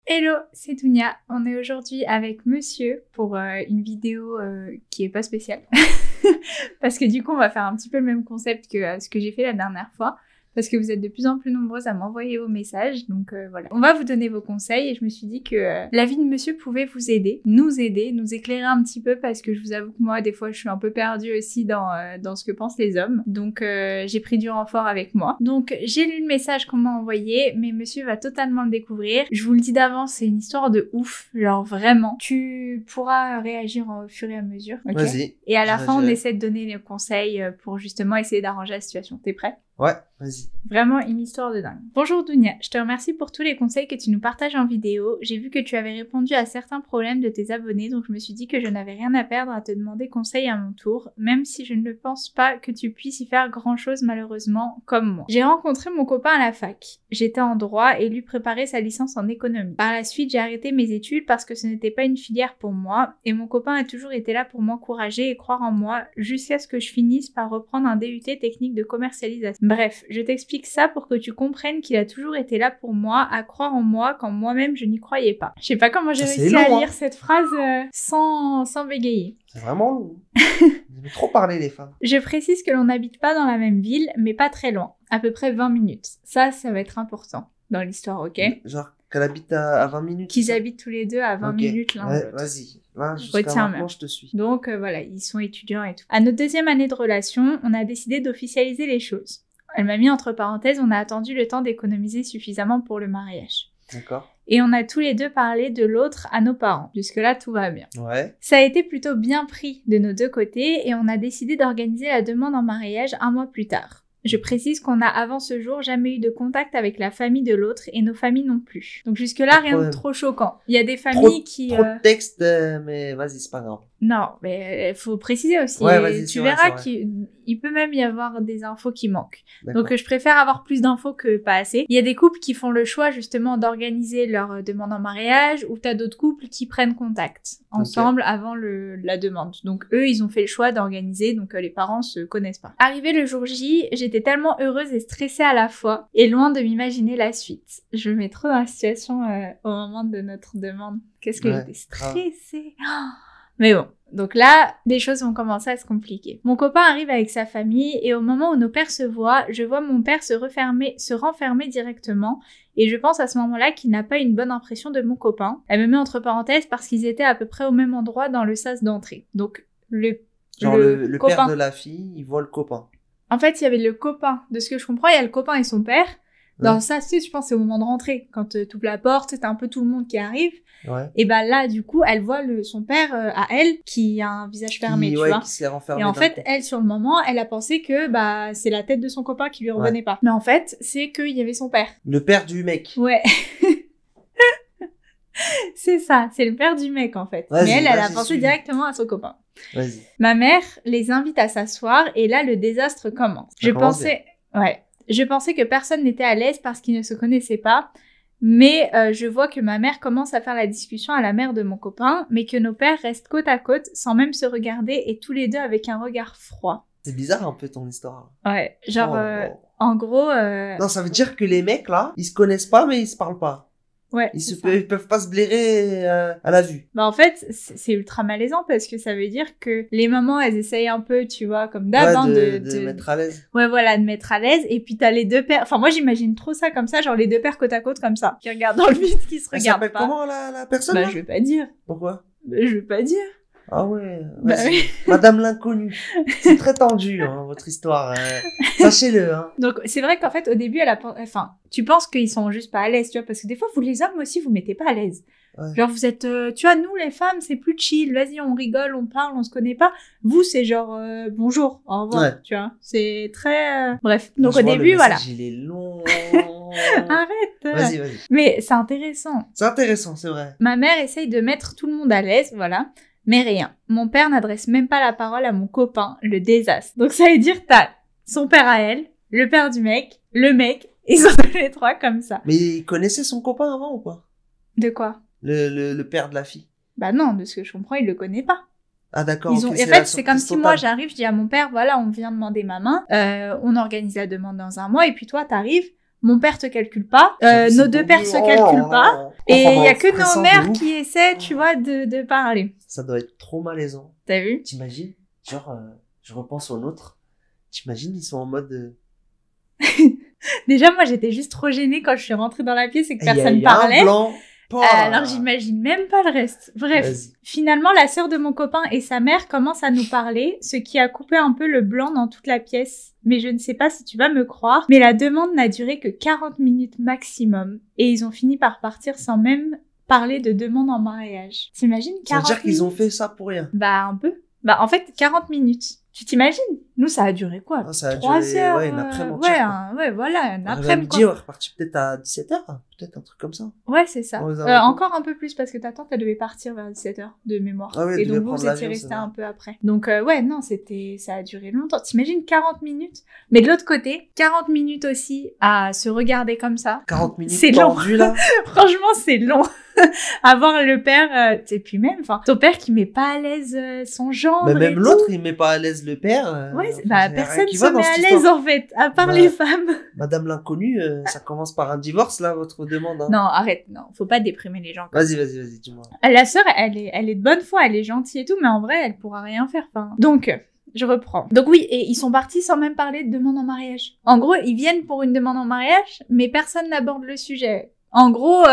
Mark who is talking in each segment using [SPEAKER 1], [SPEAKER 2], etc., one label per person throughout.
[SPEAKER 1] Hello, c'est Dounia. On est aujourd'hui avec Monsieur pour une vidéo qui est pas spéciale. Parce que du coup, on va faire un petit peu le même concept que ce que j'ai fait la dernière fois. Parce que vous êtes de plus en plus nombreuses à m'envoyer vos messages. Donc voilà. On va vous donner vos conseils et je me suis dit que la vie de Monsieur pouvait vous aider, nous éclairer un petit peu parce que je vous avoue que moi, des fois, je suis un peu perdue aussi dans ce que pensent les hommes. Donc j'ai pris du renfort avec moi. Donc j'ai lu le message qu'on m'a envoyé, mais Monsieur va totalement le découvrir. Je vous le dis d'avance, c'est une histoire de ouf. Genre vraiment. Tu pourras réagir au fur et à mesure. Okay.
[SPEAKER 2] Vas-y.
[SPEAKER 1] Et à la fin, on essaie de donner les conseils pour justement essayer d'arranger la situation. T'es prêt ?
[SPEAKER 2] Ouais, vas-y.
[SPEAKER 1] Vraiment une histoire de dingue. Bonjour Dounia, je te remercie pour tous les conseils que tu nous partages en vidéo. J'ai vu que tu avais répondu à certains problèmes de tes abonnés, donc je me suis dit que je n'avais rien à perdre à te demander conseil à mon tour, même si je ne pense pas que tu puisses y faire grand chose malheureusement, comme moi. J'ai rencontré mon copain à la fac. J'étais en droit et lui préparait sa licence en économie. Par la suite, j'ai arrêté mes études parce que ce n'était pas une filière pour moi, et mon copain a toujours été là pour m'encourager et croire en moi, jusqu'à ce que je finisse par reprendre un DUT technique de commercialisation. Bref, je t'explique ça pour que tu comprennes qu'il a toujours été là pour moi, à croire en moi quand moi-même je n'y croyais pas. Je sais pas comment j'ai réussi à lire cette phrase sans bégayer.
[SPEAKER 2] C'est vraiment long. Vous avez trop parlé les femmes.
[SPEAKER 1] Je précise que l'on n'habite pas dans la même ville, mais pas très loin, à peu près 20 minutes. Ça va être important dans l'histoire, ok ?
[SPEAKER 2] Genre qu'elle habite à 20 minutes.
[SPEAKER 1] Qu'ils habitent tous les deux à 20 minutes l'un de l'autre.
[SPEAKER 2] Vas-y. Jusqu'à maintenant, je te suis.
[SPEAKER 1] Donc voilà, ils sont étudiants et tout. À notre deuxième année de relation, on a décidé d'officialiser les choses. Elle m'a mis entre parenthèses, on a attendu le temps d'économiser suffisamment pour le mariage.
[SPEAKER 2] D'accord.
[SPEAKER 1] Et on a tous les deux parlé de l'autre à nos parents. Jusque-là, tout va bien.
[SPEAKER 2] Ouais.
[SPEAKER 1] Ça a été plutôt bien pris de nos deux côtés et on a décidé d'organiser la demande en mariage un mois plus tard. Je précise qu'on n'a avant ce jour jamais eu de contact avec la famille de l'autre et nos familles non plus. Donc jusque-là, rien de trop choquant. Il y a des familles qui...
[SPEAKER 2] Trop de texte, mais vas-y, c'est pas grave.
[SPEAKER 1] Non, mais il faut préciser aussi.
[SPEAKER 2] Ouais, vas-y,
[SPEAKER 1] tu verras qu'il peut même y avoir des infos qui manquent. Donc je préfère avoir plus d'infos que pas assez. Il y a des couples qui font le choix justement d'organiser leur demande en mariage ou t'as d'autres couples qui prennent contact ensemble avant la demande. Donc eux, ils ont fait le choix d'organiser, donc les parents se connaissent pas. Arrivé le jour J, j'étais tellement heureuse et stressée à la fois et loin de m'imaginer la suite. Je me mets trop dans la situation au moment de notre demande. Qu'est-ce que j'étais stressée. Mais bon, donc là, les choses vont commencer à se compliquer. Mon copain arrive avec sa famille et au moment où nos pères se voient, je vois mon père se renfermer directement et je pense à ce moment-là qu'il n'a pas une bonne impression de mon copain. Elle me met entre parenthèses parce qu'ils étaient à peu près au même endroit dans le sas d'entrée. Donc le
[SPEAKER 2] copain, père de la fille, il voit le copain.
[SPEAKER 1] En fait, il y avait le copain. De ce que je comprends, il y a le copain et son père. Dans ça, tu sais, je pense que c'est au moment de rentrer. Quand tu ouvres la porte, c'est un peu tout le monde qui arrive.
[SPEAKER 2] Ouais.
[SPEAKER 1] Et bah là, du coup, elle voit son père à elle, qui a un visage fermé, tu vois.
[SPEAKER 2] Qui s'est renfermé.
[SPEAKER 1] Et en fait, elle, sur le moment, elle a pensé que c'est la tête de son copain qui lui revenait pas. Mais en fait, c'est qu'il y avait son père.
[SPEAKER 2] Le père du mec.
[SPEAKER 1] Ouais. C'est ça, c'est le père du mec, en fait. Mais elle a pensé directement à son copain.
[SPEAKER 2] Vas-y.
[SPEAKER 1] Ma mère les invite à s'asseoir et là, le désastre commence. Je pensais que personne n'était à l'aise parce qu'ils ne se connaissaient pas, mais je vois que ma mère commence à faire la discussion à la mère de mon copain, mais que nos pères restent côte à côte sans même se regarder et tous les deux avec un regard froid.
[SPEAKER 2] C'est bizarre un peu ton histoire.
[SPEAKER 1] Ouais, genre en gros...
[SPEAKER 2] Non, ça veut dire que les mecs là, ils se connaissent pas mais ils se parlent pas.
[SPEAKER 1] Ouais.
[SPEAKER 2] Ils peuvent pas se blairer à la vue.
[SPEAKER 1] Bah en fait, c'est ultra malaisant parce que ça veut dire que les mamans, elles essayent un peu, tu vois, comme d'hab,
[SPEAKER 2] de mettre à l'aise.
[SPEAKER 1] Ouais, voilà, de mettre à l'aise. Et puis t'as les deux pères. Enfin, moi j'imagine trop ça comme ça, genre les deux pères côte à côte comme ça, qui regardent dans le vide, qui se regardent pas.
[SPEAKER 2] Elle s'appelle comment la personne
[SPEAKER 1] Bah
[SPEAKER 2] là
[SPEAKER 1] je vais pas dire.
[SPEAKER 2] Pourquoi?
[SPEAKER 1] Bah, je vais pas dire.
[SPEAKER 2] Ah ouais.
[SPEAKER 1] Bah oui.
[SPEAKER 2] Madame l'inconnue. C'est très tendu, hein, votre histoire. Sachez-le, hein.
[SPEAKER 1] Donc, c'est vrai qu'en fait, au début, tu penses qu'ils sont juste pas à l'aise, tu vois, parce que des fois, vous les hommes aussi, vous mettez pas à l'aise. Ouais. Genre, vous êtes, tu vois, nous, les femmes, c'est plus chill. Vas-y, on rigole, on parle, on se connaît pas. Vous, c'est genre, bonjour, au revoir, tu vois. C'est très, bref. Donc, au début, voilà.
[SPEAKER 2] Il est long.
[SPEAKER 1] Arrête.
[SPEAKER 2] Vas-y.
[SPEAKER 1] Mais c'est intéressant.
[SPEAKER 2] C'est intéressant, c'est vrai.
[SPEAKER 1] Ma mère essaye de mettre tout le monde à l'aise, voilà. Mais rien. Mon père n'adresse même pas la parole à mon copain, le désastre. Donc ça veut dire t'as son père à elle, le père du mec, le mec, ils sont tous les trois comme ça.
[SPEAKER 2] Mais il connaissait son copain avant ou pas?
[SPEAKER 1] De quoi?
[SPEAKER 2] Le père de la fille.
[SPEAKER 1] Bah non, de ce que je comprends, il le connaît pas.
[SPEAKER 2] Ah d'accord.
[SPEAKER 1] En fait, c'est comme si moi j'arrive, je dis à mon père, voilà, on vient demander ma main, on organise la demande dans un mois, et puis toi t'arrives, mon père te calcule pas, nos deux pères se calculent pas, et il y a que nos mères qui essaient, tu vois, de parler.
[SPEAKER 2] Ça doit être trop malaisant.
[SPEAKER 1] T'as vu?
[SPEAKER 2] T'imagines? Genre, je repense aux nôtres. T'imagines, ils sont en mode...
[SPEAKER 1] Déjà, moi, j'étais juste trop gênée quand je suis rentrée dans la pièce et que personne
[SPEAKER 2] y a
[SPEAKER 1] parlait.
[SPEAKER 2] un blanc.
[SPEAKER 1] Alors, j'imagine même pas le reste. Bref, finalement, la sœur de mon copain et sa mère commencent à nous parler, ce qui a coupé un peu le blanc dans toute la pièce. Mais je ne sais pas si tu vas me croire, mais la demande n'a duré que 40 minutes maximum. Et ils ont fini par partir sans même parler de demande en mariage. T'imagines 40 minutes?
[SPEAKER 2] Ça veut dire qu'ils ont fait ça pour rien.
[SPEAKER 1] Bah, un peu. Bah, en fait, 40 minutes. Tu t'imagines? Nous, ça a duré quoi?
[SPEAKER 2] Ça a
[SPEAKER 1] 3
[SPEAKER 2] duré,
[SPEAKER 1] heures.
[SPEAKER 2] une après-midi
[SPEAKER 1] Ouais, voilà, une après-midi.
[SPEAKER 2] Après-midi, on est reparti peut-être à 17h, peut-être un truc comme ça.
[SPEAKER 1] Ouais, c'est ça. Encore un peu plus parce que ta tante, elle devait partir vers 17h de mémoire.
[SPEAKER 2] Ah oui,
[SPEAKER 1] et donc vous étiez restés un peu après. Donc ouais, non, ça a duré longtemps. T'imagines 40 minutes? Mais de l'autre côté, 40 minutes aussi à se regarder comme ça.
[SPEAKER 2] 40 minutes
[SPEAKER 1] c'est
[SPEAKER 2] tendu, là.
[SPEAKER 1] Franchement, c'est long. Avoir le père, et puis même, enfin, ton père qui met pas à l'aise son gendre.
[SPEAKER 2] Mais même l'autre, il met pas à l'aise le père.
[SPEAKER 1] Ouais, personne se met à l'aise en fait, à part les femmes.
[SPEAKER 2] Madame l'inconnue, ça commence par un divorce là, votre demande. Hein.
[SPEAKER 1] Non, arrête, non, faut pas déprimer les gens.
[SPEAKER 2] Vas-y, dis-moi.
[SPEAKER 1] La sœur, elle est de bonne foi, elle est gentille et tout, mais en vrai, elle pourra rien faire. Enfin, donc, je reprends. Donc oui, et ils sont partis sans même parler de demande en mariage. En gros, ils viennent pour une demande en mariage, mais personne n'aborde le sujet. En gros,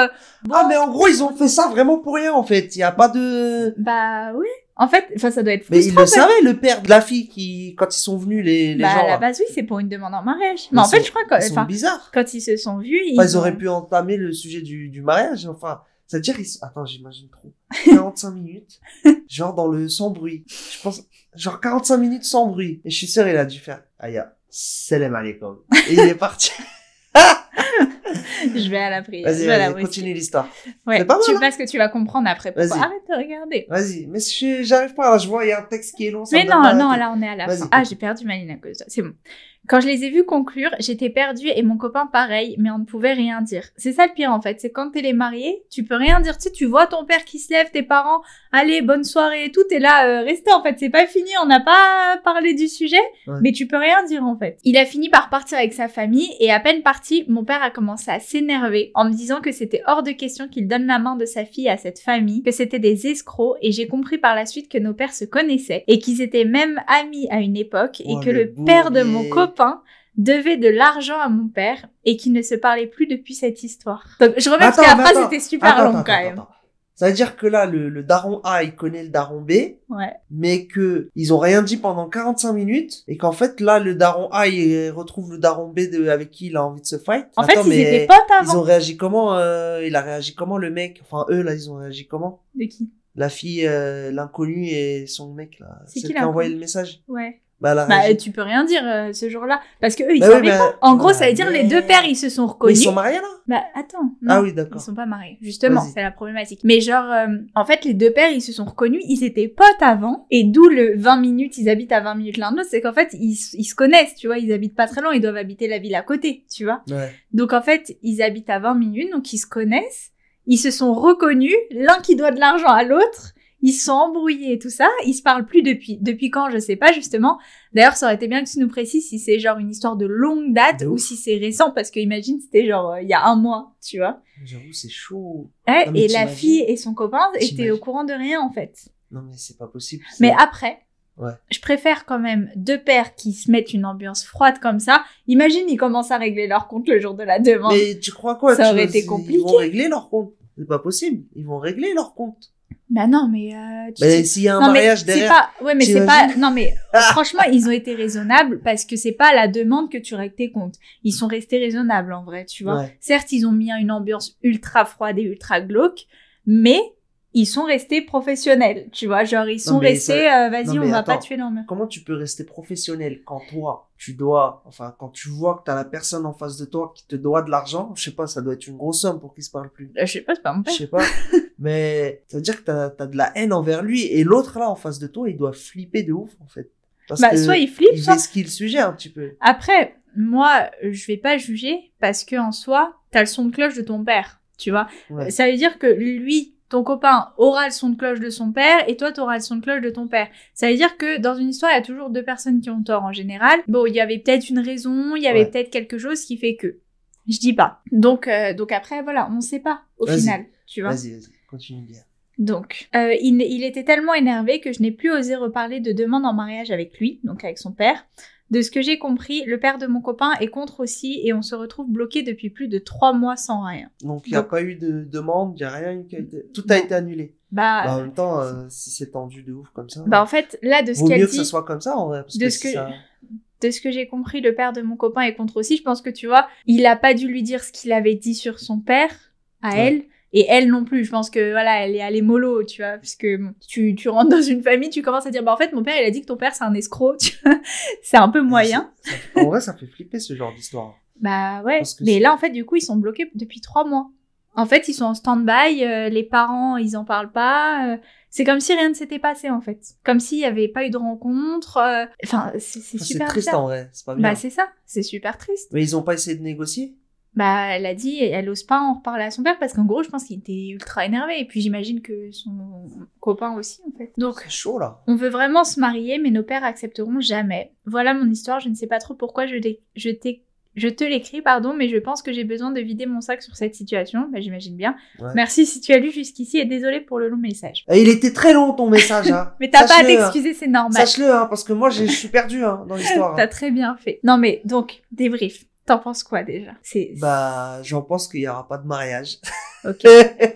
[SPEAKER 2] bon... Ah, mais en gros, ils ont fait ça vraiment pour rien, en fait. Il y a pas de...
[SPEAKER 1] Bah, oui. En fait, ça doit être frustrant.
[SPEAKER 2] Mais il le savait, le père de la fille, quand ils sont venus, les gens...
[SPEAKER 1] à la base, oui, c'est pour une demande en mariage. Mais en fait, je crois que...
[SPEAKER 2] Ils sont bizarres.
[SPEAKER 1] Quand ils se sont vus,
[SPEAKER 2] ils auraient pu entamer le sujet du mariage, enfin... C'est-à-dire, attends, j'imagine trop. 45 minutes. Genre dans le sans bruit. Je pense, genre 45 minutes sans bruit. Et je suis sûr, il a dû faire, Aya, salam alaikum. Et il est parti.
[SPEAKER 1] Je vais à la prière.
[SPEAKER 2] Vas-y, continue l'histoire.
[SPEAKER 1] Ouais,
[SPEAKER 2] c'est pas mal,
[SPEAKER 1] parce que tu vas comprendre après. Pourquoi. Arrête de regarder.
[SPEAKER 2] Vas-y, mais j'arrive pas, là, je vois, il y a un texte qui est long.
[SPEAKER 1] Mais non, là, on est à la fin. Ah, j'ai perdu ma ligne à cause de ça. C'est bon. Quand je les ai vus conclure, j'étais perdue et mon copain pareil, mais on ne pouvait rien dire. C'est ça le pire en fait, c'est quand t'es les mariés, tu peux rien dire. Tu sais, tu vois ton père qui se lève, tes parents, allez, bonne soirée et tout, t'es là, restez en fait, c'est pas fini, on n'a pas parlé du sujet, mais tu peux rien dire en fait. Il a fini par partir avec sa famille et à peine parti, mon père a commencé à s'énerver en me disant que c'était hors de question qu'il donne la main de sa fille à cette famille, que c'était des escrocs et j'ai compris par la suite que nos pères se connaissaient et qu'ils étaient même amis à une époque et que le père de mon copain devait de l'argent à mon père et qui ne se parlait plus depuis cette histoire. Donc je remets parce que la phrase était super longue quand même.
[SPEAKER 2] Ça veut dire que là, le daron A, il connaît le daron B, mais que ils ont rien dit pendant 45 minutes, et qu'en fait, là, le daron A, il retrouve le daron B avec qui il a envie de se fight.
[SPEAKER 1] En fait, ils étaient potes avant.
[SPEAKER 2] Ils ont réagi comment, il a réagi comment, le mec? Enfin, eux, là, ils ont réagi comment?
[SPEAKER 1] De qui?
[SPEAKER 2] La fille, l'inconnu et son mec, là.
[SPEAKER 1] C'est qui
[SPEAKER 2] qui a envoyé le message?
[SPEAKER 1] Ouais.
[SPEAKER 2] Bah,
[SPEAKER 1] tu peux rien dire ce jour-là parce que eux ils savaient pas. En gros, ça veut dire les deux pères ils se sont reconnus.
[SPEAKER 2] Mais ils sont mariés là?
[SPEAKER 1] Bah attends. Non,
[SPEAKER 2] ah oui, d'accord.
[SPEAKER 1] Ils sont pas mariés. Justement, c'est la problématique. Mais genre en fait les deux pères ils se sont reconnus, ils étaient potes avant et d'où le 20 minutes, ils habitent à 20 minutes l'un de l'autre, c'est qu'en fait ils se connaissent, tu vois, ils habitent pas très loin, ils doivent habiter la ville à côté, tu vois.
[SPEAKER 2] Ouais.
[SPEAKER 1] Donc en fait, ils habitent à 20 minutes donc ils se connaissent, ils se sont reconnus, l'un qui doit de l'argent à l'autre. Ils se sont embrouillés et tout ça. Ils se parlent plus depuis quand, je sais pas, justement. D'ailleurs, ça aurait été bien que tu nous précises si c'est genre une histoire de longue date ou si c'est récent, parce que imagine, c'était genre, il y a un mois, tu vois.
[SPEAKER 2] J'avoue, c'est chaud.
[SPEAKER 1] Ouais, et la fille et son copain étaient au courant de rien, en fait.
[SPEAKER 2] Non, mais c'est pas possible.
[SPEAKER 1] Mais après, je préfère quand même deux pères qui se mettent une ambiance froide comme ça. Imagine, ils commencent à régler leur compte le jour de la demande.
[SPEAKER 2] Mais tu crois quoi?
[SPEAKER 1] Ça aurait été compliqué.
[SPEAKER 2] Ils vont régler leur compte. C'est pas possible. Ils vont régler leur compte.
[SPEAKER 1] Bah non, mais
[SPEAKER 2] s'il y a un mariage derrière.
[SPEAKER 1] Mais c'est pas. Non, mais franchement, ils ont été raisonnables parce que c'est pas la demande que tu règles tes comptes. Ils sont restés raisonnables en vrai, tu vois. Ouais. Certes, ils ont mis une ambiance ultra froide et ultra glauque, mais ils sont restés professionnels, tu vois. Genre, ils sont restés, vas-y, on va pas tuer l'homme.
[SPEAKER 2] Comment tu peux rester professionnel quand toi, quand tu vois que t'as la personne en face de toi qui te doit de l'argent, je sais pas, ça doit être une grosse somme pour qu'ils se parlent plus.
[SPEAKER 1] Je sais pas, c'est pas mon père.
[SPEAKER 2] Je sais pas. Mais ça veut dire que t'as de la haine envers lui et l'autre là en face de toi, il doit flipper de ouf, en fait. Parce que
[SPEAKER 1] soit il flippe, soit...
[SPEAKER 2] il esquive le sujet un petit peu.
[SPEAKER 1] Après, moi, je vais pas juger parce que en soi, t'as le son de cloche de ton père, tu vois. Ouais. Ça veut dire que lui, ton copain aura le son de cloche de son père et toi t'auras le son de cloche de ton père. Ça veut dire que dans une histoire, il y a toujours deux personnes qui ont tort en général. Bon, il y avait peut-être une raison, il y avait peut-être quelque chose qui fait que. Je dis pas. Donc après, voilà, on sait pas, au final, tu vois.
[SPEAKER 2] Vas-y, continue de dire.
[SPEAKER 1] Donc, il était tellement énervé que je n'ai plus osé reparler de demande en mariage avec lui, donc avec son père. De ce que j'ai compris, le père de mon copain est contre aussi et on se retrouve bloqué depuis plus de 3 mois sans rien.
[SPEAKER 2] Donc, il n'y a pas eu de demande, il n'y a rien qui a été... Tout a été annulé. En même temps, si c'est tendu de ouf comme ça...
[SPEAKER 1] en fait, là, de ce qu'elle dit...
[SPEAKER 2] Vaut mieux que ça soit comme ça, en vrai, parce que ça...
[SPEAKER 1] De ce que j'ai compris, le père de mon copain est contre aussi. Je pense que, tu vois, il a pas dû lui dire ce qu'il avait dit sur son père, à elle, et elle non plus. Je pense que, voilà, elle est allée mollo, tu vois, parce que bon, tu rentres dans une famille, tu commences à dire, en fait, mon père, il a dit que ton père, c'est un escroc, tu vois. C'est un peu moyen.
[SPEAKER 2] En vrai, ça fait flipper, ce genre d'histoire.
[SPEAKER 1] Ouais. Mais là, en fait, du coup, ils sont bloqués depuis 3 mois. En fait, ils sont en stand-by, les parents, ils en parlent pas. C'est comme si rien ne s'était passé, en fait. Comme s'il y avait pas eu de rencontre. Enfin, c'est super
[SPEAKER 2] triste,
[SPEAKER 1] bizarre.
[SPEAKER 2] en vrai. C'est pas bien.
[SPEAKER 1] C'est ça. C'est super triste.
[SPEAKER 2] Mais ils ont pas essayé de négocier?
[SPEAKER 1] Elle a dit, elle ose pas en reparler à son père parce qu'en gros, je pense qu'il était ultra énervé. Et puis j'imagine que son copain aussi, en fait. Donc,
[SPEAKER 2] c'est chaud, là.
[SPEAKER 1] On veut vraiment se marier, mais nos pères accepteront jamais. Voilà mon histoire. Je ne sais pas trop pourquoi je te l'écris, mais je pense que j'ai besoin de vider mon sac sur cette situation. J'imagine bien. Ouais. Merci si tu as lu jusqu'ici et désolé pour le long message.
[SPEAKER 2] Il était très long, ton message, hein.
[SPEAKER 1] Mais t'as pas à t'excuser, c'est normal.
[SPEAKER 2] Sache-le, hein, parce que moi, je suis perdu, hein, dans l'histoire.
[SPEAKER 1] T'as très bien fait. Non, mais donc, débrief. T'en penses quoi, déjà?
[SPEAKER 2] J'en pense qu'il y aura pas de mariage.
[SPEAKER 1] Ok.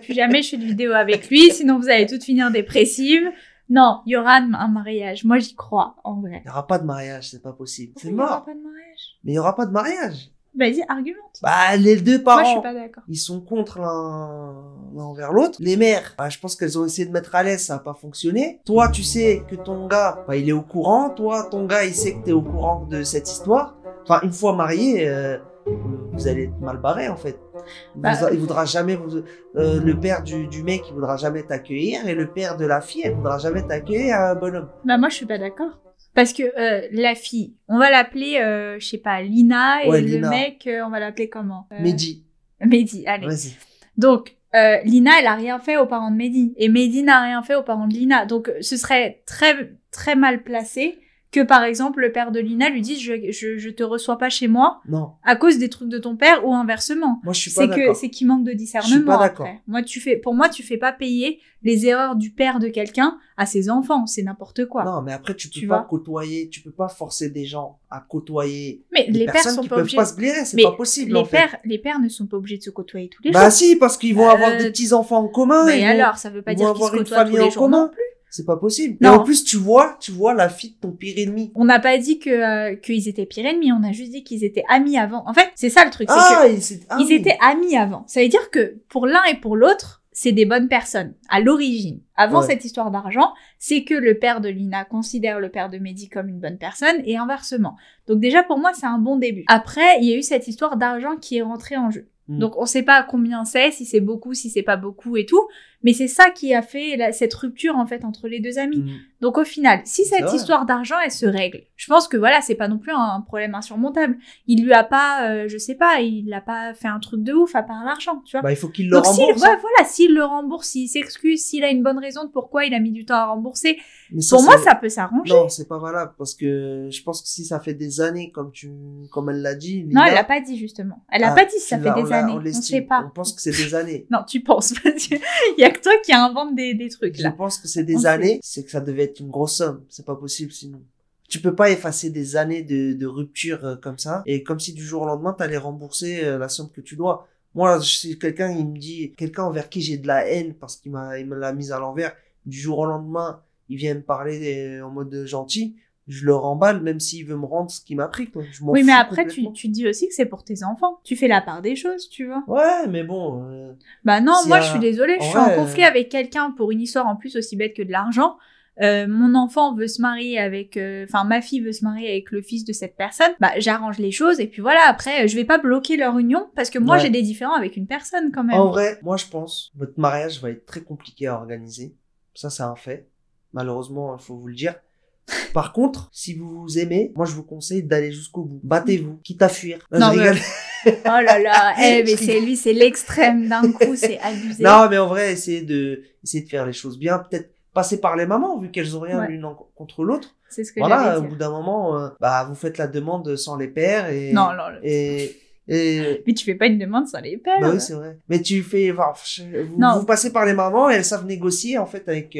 [SPEAKER 1] Plus jamais je fais de vidéo avec lui, sinon vous allez toutes finir dépressives. Non, il y aura un mariage. Moi, j'y crois, en vrai.
[SPEAKER 2] Il y aura pas de mariage, c'est pas possible. C'est mort.
[SPEAKER 1] Il y aura pas de mariage.
[SPEAKER 2] Mais il y aura pas de mariage.
[SPEAKER 1] Vas-y, argumente.
[SPEAKER 2] Les deux parents.
[SPEAKER 1] Moi, je suis pas d'accord.
[SPEAKER 2] Ils sont contre l'un envers l'autre. Les mères, je pense qu'elles ont essayé de mettre à l'aise, ça a pas fonctionné. Toi, tu sais que ton gars, il est au courant. Toi, ton gars, il sait que t'es au courant de cette histoire. Enfin, une fois mariés, vous allez être mal barrés, en fait. Il voudra jamais le père du mec, il voudra jamais t'accueillir, et le père de la fille, elle voudra jamais t'accueillir un bonhomme.
[SPEAKER 1] Moi, je suis pas d'accord. Parce que la fille, on va l'appeler, je sais pas, Lina, et le mec, on va l'appeler comment?
[SPEAKER 2] Mehdi.
[SPEAKER 1] Mehdi, allez.
[SPEAKER 2] Vas-y.
[SPEAKER 1] Donc, Lina, elle a rien fait aux parents de Mehdi, et Mehdi n'a rien fait aux parents de Lina. Donc, ce serait très, très mal placé que, par exemple, le père de Lina lui dise je te reçois pas chez moi.
[SPEAKER 2] Non.
[SPEAKER 1] À cause des trucs de ton père ou inversement.
[SPEAKER 2] Moi, je suis pas d'accord.
[SPEAKER 1] C'est qu'il manque de discernement.
[SPEAKER 2] Je suis pas d'accord.
[SPEAKER 1] Pour moi, tu fais pas payer les erreurs du père de quelqu'un à ses enfants. C'est n'importe quoi.
[SPEAKER 2] Non, mais après, tu peux pas côtoyer, tu peux pas forcer des gens à côtoyer.
[SPEAKER 1] Mais les pères sont
[SPEAKER 2] qui
[SPEAKER 1] pas
[SPEAKER 2] peuvent
[SPEAKER 1] obligés.
[SPEAKER 2] Pas se blairer, c'est pas possible.
[SPEAKER 1] Les pères ne sont pas obligés de se côtoyer tous les jours.
[SPEAKER 2] Si, parce qu'ils vont avoir des petits enfants en commun.
[SPEAKER 1] Mais alors, ça veut pas dire qu'ils se côtoient tous les jours non plus.
[SPEAKER 2] C'est pas possible.
[SPEAKER 1] Non.
[SPEAKER 2] Et en plus, tu vois la fille de ton pire ennemi.
[SPEAKER 1] On n'a pas dit qu'ils étaient pire ennemis, on a juste dit qu'ils étaient amis avant. En fait, c'est ça le truc. Ils étaient amis avant. Ça veut dire que pour l'un et pour l'autre, c'est des bonnes personnes, à l'origine. Avant cette histoire d'argent, c'est que le père de Lina considère le père de Mehdi comme une bonne personne et inversement. Donc déjà, pour moi, c'est un bon début. Après, il y a eu cette histoire d'argent qui est rentrée en jeu. Donc on sait pas combien c'est, si c'est beaucoup, si c'est pas beaucoup et tout, mais c'est ça qui a fait cette rupture en fait entre les deux amis. Donc au final, si cette histoire d'argent elle se règle, je pense que voilà, c'est pas non plus un problème insurmontable. Il lui a pas, je sais pas, il a pas fait un truc de ouf à part l'argent, tu vois.
[SPEAKER 2] Il faut qu'il le rembourse.
[SPEAKER 1] S'il le rembourse, s'il s'excuse, s'il a une bonne raison de pourquoi il a mis du temps à rembourser,
[SPEAKER 2] mais ça,
[SPEAKER 1] pour moi ça peut s'arranger.
[SPEAKER 2] Non, c'est pas valable parce que je pense que si ça fait des années comme elle l'a dit.
[SPEAKER 1] Lina, non, elle a pas dit justement. Elle a pas dit si ça fait des années. On sait pas.
[SPEAKER 2] On pense que c'est des années.
[SPEAKER 1] Non, tu penses parce qu'il y a que toi qui invente des trucs là.
[SPEAKER 2] Je pense que c'est des années, c'est que ça devait être une grosse somme, c'est pas possible sinon. Tu peux pas effacer des années de rupture comme ça et comme si du jour au lendemain t'allais rembourser la somme que tu dois. Moi, si quelqu'un il me dit quelqu'un envers qui j'ai de la haine parce qu'il me l'a mise à l'envers, du jour au lendemain, il vient me parler en mode gentil, je le remballe même s'il veut me rendre ce qu'il m'a pris quoi. Je m'en fous
[SPEAKER 1] mais après tu dis aussi que c'est pour tes enfants. Tu fais la part des choses, tu vois.
[SPEAKER 2] Ouais, mais bon.
[SPEAKER 1] Non, moi je suis désolée, je suis en conflit avec quelqu'un pour une histoire en plus aussi bête que de l'argent. Mon enfant veut se marier avec, ma fille veut se marier avec le fils de cette personne. J'arrange les choses et puis voilà. Après, je vais pas bloquer leur union parce que moi j'ai des différends avec une personne quand même.
[SPEAKER 2] En vrai, moi je pense votre mariage va être très compliqué à organiser. Ça c'est un fait. Malheureusement, il faut vous le dire. Par contre, si vous vous aimez, moi je vous conseille d'aller jusqu'au bout. Battez-vous, quitte à fuir.
[SPEAKER 1] Non, je rigole. Oh là là, mais c'est l'extrême d'un coup, c'est abusé.
[SPEAKER 2] Non, mais en vrai, essayez de faire les choses bien. Peut-être passer par les mamans, vu qu'elles ont rien l'une contre l'autre.
[SPEAKER 1] C'est ce que j'allais dire.
[SPEAKER 2] Au bout d'un moment, vous faites la demande sans les pères et
[SPEAKER 1] Mais tu fais pas une demande sans les pères.
[SPEAKER 2] Bah oui, c'est vrai. Mais tu fais, vous passez par les mamans et elles savent négocier, en fait, avec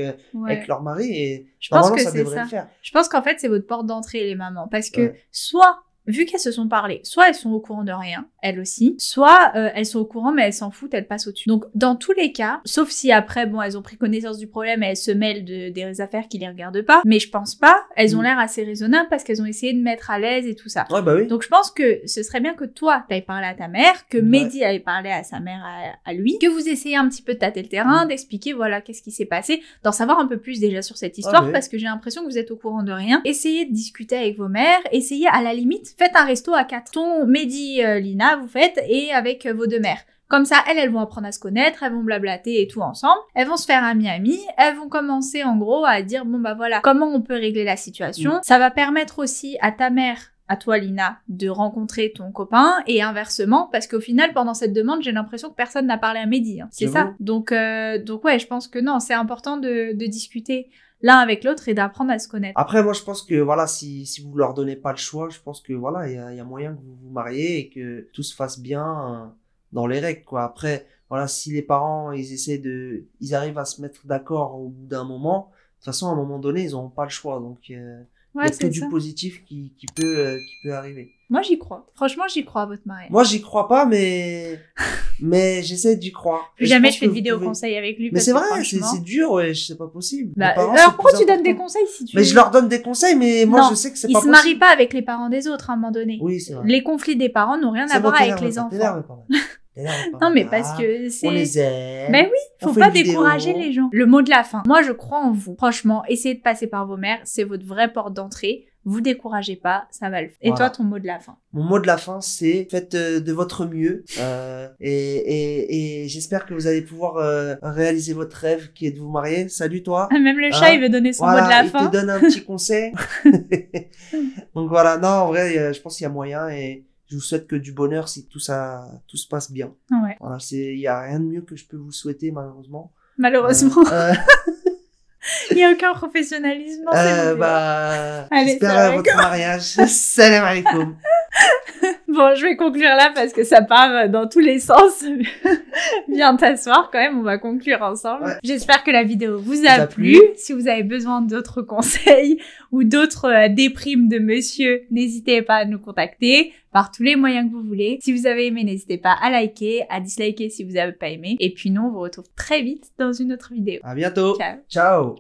[SPEAKER 2] leur mari et
[SPEAKER 1] je pense que
[SPEAKER 2] ça
[SPEAKER 1] c'est
[SPEAKER 2] devrait
[SPEAKER 1] ça.
[SPEAKER 2] le faire.
[SPEAKER 1] Je pense qu'en fait, c'est votre porte d'entrée, les mamans. Parce que soit, vu qu'elles se sont parlé, soit elles sont au courant de rien, elles aussi, soit elles sont au courant mais elles s'en foutent, elles passent au-dessus. Donc dans tous les cas, sauf si après, bon, elles ont pris connaissance du problème et elles se mêlent des affaires qui les regardent pas, mais je pense pas, elles ont l'air assez raisonnables parce qu'elles ont essayé de mettre à l'aise et tout ça.
[SPEAKER 2] Ouais, bah oui.
[SPEAKER 1] Donc je pense que ce serait bien que toi, t'ailles parler à ta mère, que Mehdi aille parler à sa mère à lui, que vous essayez un petit peu de tâter le terrain, d'expliquer voilà qu'est-ce qui s'est passé, d'en savoir un peu plus déjà sur cette histoire parce que j'ai l'impression que vous êtes au courant de rien. Essayez de discuter avec vos mères, essayez à la limite, faites un resto à 4. Ton Mehdi, Lina, vous faites et avec vos deux mères. Comme ça, elles vont apprendre à se connaître, elles vont blablater et tout ensemble. Elles vont se faire amis, elles vont commencer en gros à dire bon bah voilà, comment on peut régler la situation. Ça va permettre aussi à ta mère, à toi Lina, de rencontrer ton copain et inversement parce qu'au final pendant cette demande, j'ai l'impression que personne n'a parlé à Mehdi. Hein. C'est ça. Donc ouais, je pense que non, c'est important de discuter l'un avec l'autre et d'apprendre à se connaître.
[SPEAKER 2] Après, moi, je pense que, voilà, si vous leur donnez pas le choix, je pense que, voilà, il y a moyen que vous vous mariez et que tout se fasse bien dans les règles, quoi. Après, voilà, si les parents, ils arrivent à se mettre d'accord au bout d'un moment, de toute façon, à un moment donné, ils auront pas le choix. Donc, il y a que du positif qui peut arriver.
[SPEAKER 1] Moi, j'y crois. Franchement, j'y crois à votre mariage.
[SPEAKER 2] Moi, j'y crois pas, mais j'essaie d'y croire.
[SPEAKER 1] Plus jamais je fais de vidéo conseil avec lui.
[SPEAKER 2] Mais c'est vrai, c'est dur, ouais, c'est pas possible.
[SPEAKER 1] Bah, alors pourquoi tu donnes des conseils si tu...
[SPEAKER 2] Mais je leur donne des conseils, mais moi je sais que c'est pas possible.
[SPEAKER 1] Ils se marient pas avec les parents des autres à un moment donné.
[SPEAKER 2] Oui, c'est vrai.
[SPEAKER 1] Les conflits des parents n'ont rien à voir avec les enfants. Non, mais parce que c'est...
[SPEAKER 2] On les aime.
[SPEAKER 1] Mais oui, faut pas décourager les gens. Le mot de la fin. Moi, je crois en vous. Franchement, essayez de passer par vos mères. C'est votre vraie porte d'entrée. Vous découragez pas, ça va le faire. Et toi, ton mot de la fin?
[SPEAKER 2] Mon mot de la fin, c'est faites de votre mieux. Et j'espère que vous allez pouvoir réaliser votre rêve qui est de vous marier. Salut toi.
[SPEAKER 1] Même le chat, il veut donner son mot de la fin.
[SPEAKER 2] Il te donne un petit conseil. Donc voilà, non, en vrai, je pense qu'il y a moyen et je vous souhaite que du bonheur si tout se passe bien.
[SPEAKER 1] Ouais.
[SPEAKER 2] Voilà, il y a rien de mieux que je peux vous souhaiter, malheureusement.
[SPEAKER 1] Malheureusement. Il n'y a aucun professionnalisme dans ces mots.
[SPEAKER 2] J'espère votre mariage. Salam alaikum.
[SPEAKER 1] Bon, je vais conclure là parce que ça part dans tous les sens. Viens t'asseoir quand même, on va conclure ensemble. Ouais. J'espère que la vidéo vous a plu. Si vous avez besoin d'autres conseils ou d'autres déprimes de monsieur, n'hésitez pas à nous contacter par tous les moyens que vous voulez. Si vous avez aimé, n'hésitez pas à liker, à disliker si vous n'avez pas aimé. Et puis nous, on vous retrouve très vite dans une autre vidéo.
[SPEAKER 2] À bientôt.
[SPEAKER 1] Ciao.
[SPEAKER 2] Ciao.